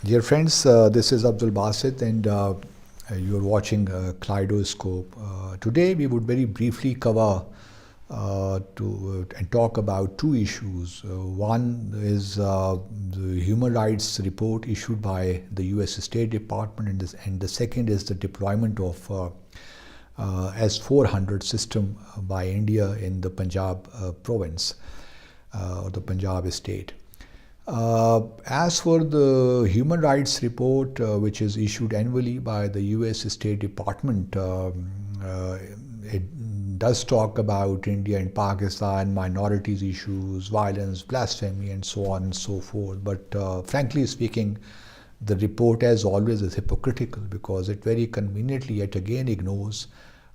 Dear friends, this is Abdul Basit, and you're watching Kaleidoscope. Today we would very briefly cover and talk about two issues. One is the human rights report issued by the US State Department, and the second is the deployment of S400 system by India in the Punjab province or the Punjab state. As for the human rights report, which is issued annually by the US State Department, it does talk about India and Pakistan, minorities issues, violence, blasphemy, and so on and so forth. But frankly speaking, the report, as always, is hypocritical because it very conveniently yet again ignores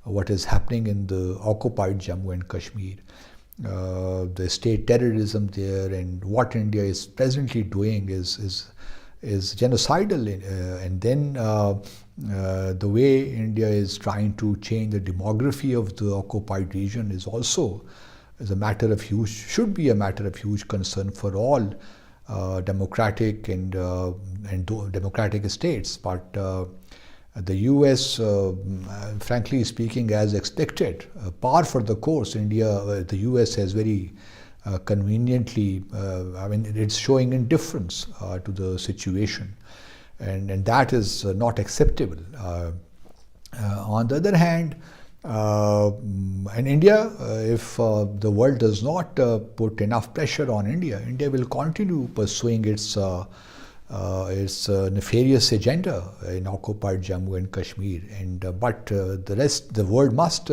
what is happening in the occupied Jammu and Kashmir. The state terrorism there, and what India is presently doing is genocidal, and then the way India is trying to change the demography of the occupied region is also should be a matter of huge concern for all democratic and democratic states. But the US, frankly speaking, as expected, par for the course, the US has very conveniently, it's showing indifference to the situation, and that is not acceptable. On the other hand, in India, if the world does not put enough pressure on India, India will continue pursuing its nefarious agenda in occupied Jammu and Kashmir, but the rest, the world must.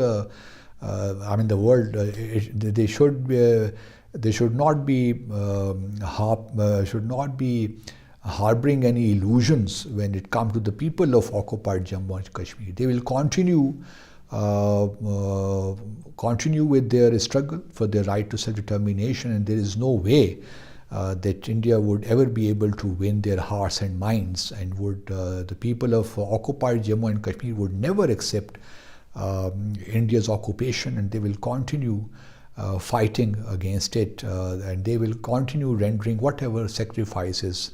They should not be harboring any illusions when it comes to the people of occupied Jammu and Kashmir. They will continue with their struggle for their right to self-determination, and there is no way that India would ever be able to win their hearts and minds, and the people of occupied Jammu and Kashmir would never accept India's occupation, and they will continue fighting against it, and they will continue rendering whatever sacrifices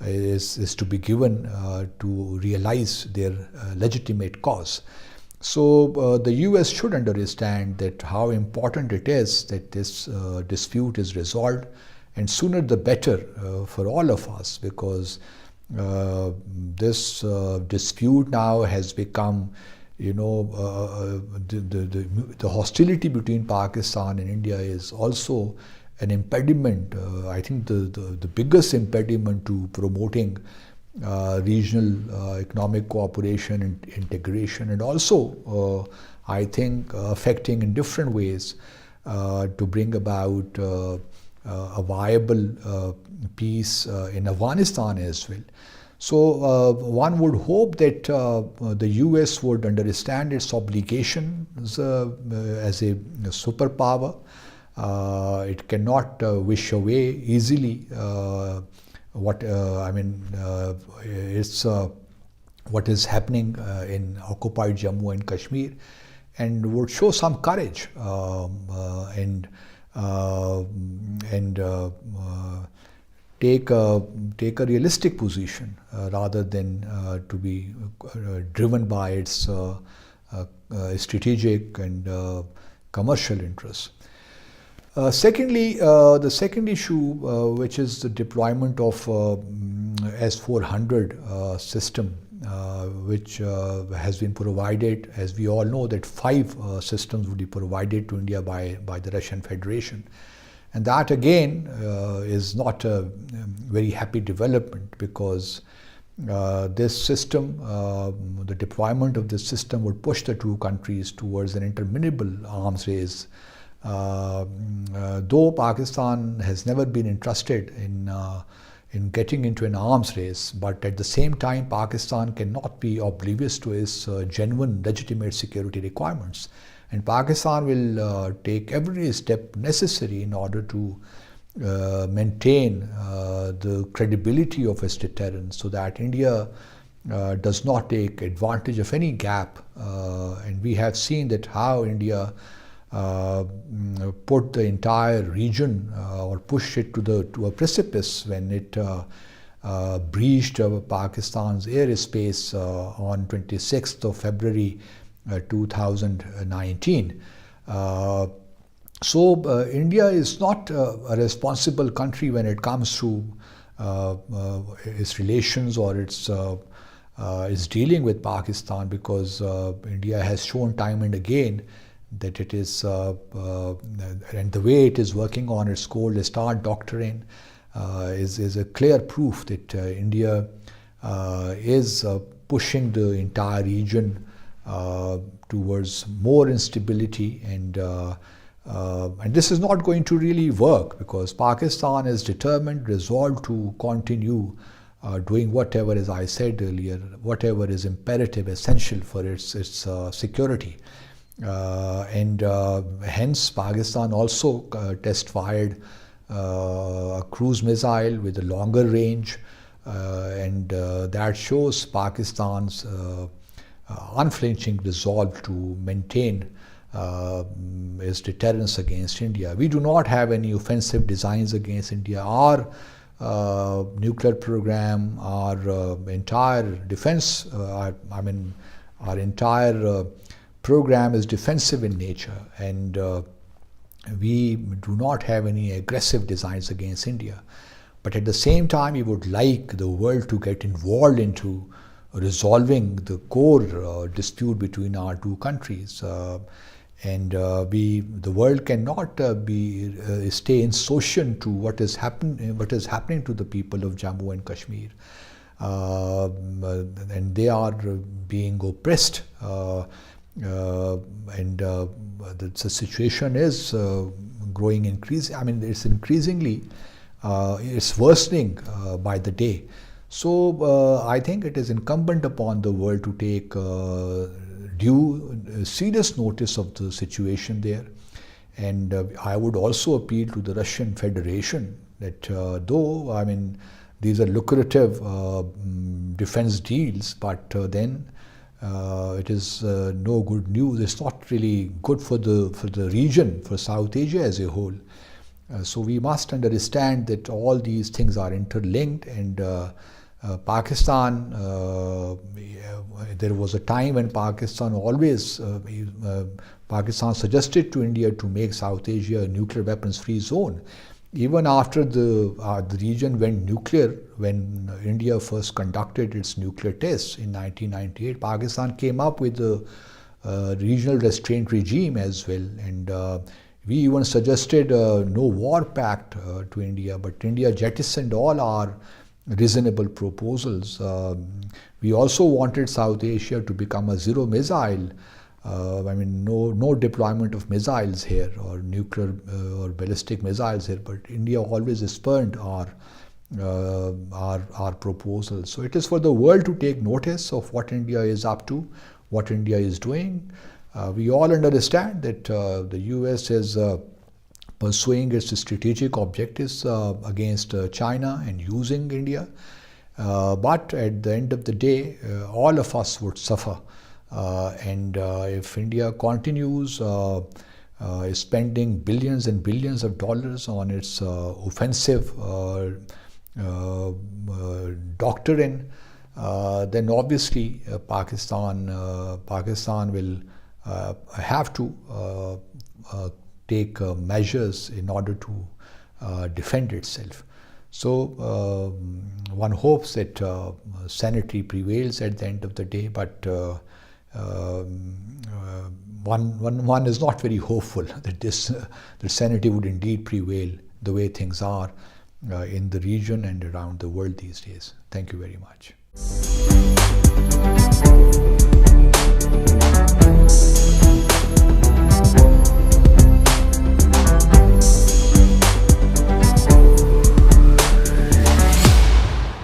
is to be given to realize their legitimate cause. So the US should understand that how important it is that this dispute is resolved, and sooner the better for all of us, because this dispute now has become, the hostility between Pakistan and India is also an impediment. I think the biggest impediment to promoting regional economic cooperation and integration, and also I think affecting in different ways to bring about a viable peace in Afghanistan as well. So one would hope that the US would understand its obligations as a superpower. It cannot wish away easily what is happening in occupied Jammu and Kashmir, and would show some courage and take a realistic position rather than to be driven by its strategic and commercial interests. Secondly, the second issue, which is the deployment of S400 system, which has been provided, as we all know, that 5 systems would be provided to India by the Russian Federation. And that again is not a very happy development, because this system, the deployment of this system would push the two countries towards an interminable arms race. Though Pakistan has never been interested in getting into an arms race, but at the same time Pakistan cannot be oblivious to its genuine legitimate security requirements. And Pakistan will take every step necessary in order to maintain the credibility of its deterrence, so that India does not take advantage of any gap. And we have seen that how India put the entire region or pushed it to a precipice when it breached Pakistan's airspace on 26th of February 2019. So India is not a responsible country when it comes to its relations or its dealing with Pakistan, because India has shown time and again that it is, and the way it is working on its Gold Star doctrine is a clear proof that India is pushing the entire region towards more instability, and this is not going to really work, because Pakistan is determined, resolved to continue doing whatever, as I said earlier, whatever is imperative, essential for its security. And hence Pakistan also test-fired a cruise missile with a longer range, and that shows Pakistan's unflinching resolve to maintain its deterrence against India. We do not have any offensive designs against India. Our nuclear program, our entire defense, our entire program is defensive in nature, and we do not have any aggressive designs against India. But at the same time, we would like the world to get involved into resolving the core dispute between our two countries. And the world cannot stay insouciant to what is happening to the people of Jammu and Kashmir, and they are being oppressed, and the situation is growing it's increasingly it's worsening by the day. So I think it is incumbent upon the world to take due serious notice of the situation there. And I would also appeal to the Russian Federation that though these are lucrative defense deals, but then it is no good news. It's not really good for the region, for South Asia as a whole. So we must understand that all these things are interlinked, and Pakistan, there was a time when Pakistan suggested to India to make South Asia a nuclear weapons free zone. Even after the region went nuclear, when India first conducted its nuclear tests in 1998, Pakistan came up with a regional restraint regime as well, and we even suggested a no war pact to India, but India jettisoned all our reasonable proposals. We also wanted South Asia to become a zero missile. No deployment of missiles here, or nuclear or ballistic missiles here, but India always spurned our proposals. So it is for the world to take notice of what India is up to, what India is doing. We all understand that the US is pursuing its strategic objectives against China and using India. But at the end of the day, all of us would suffer. And if India continues spending billions and billions of dollars on its offensive doctrine, then obviously Pakistan will have to take measures in order to defend itself. So one hopes that sanity prevails at the end of the day, but one is not very hopeful that the sanity would indeed prevail the way things are in the region and around the world these days. Thank you very much.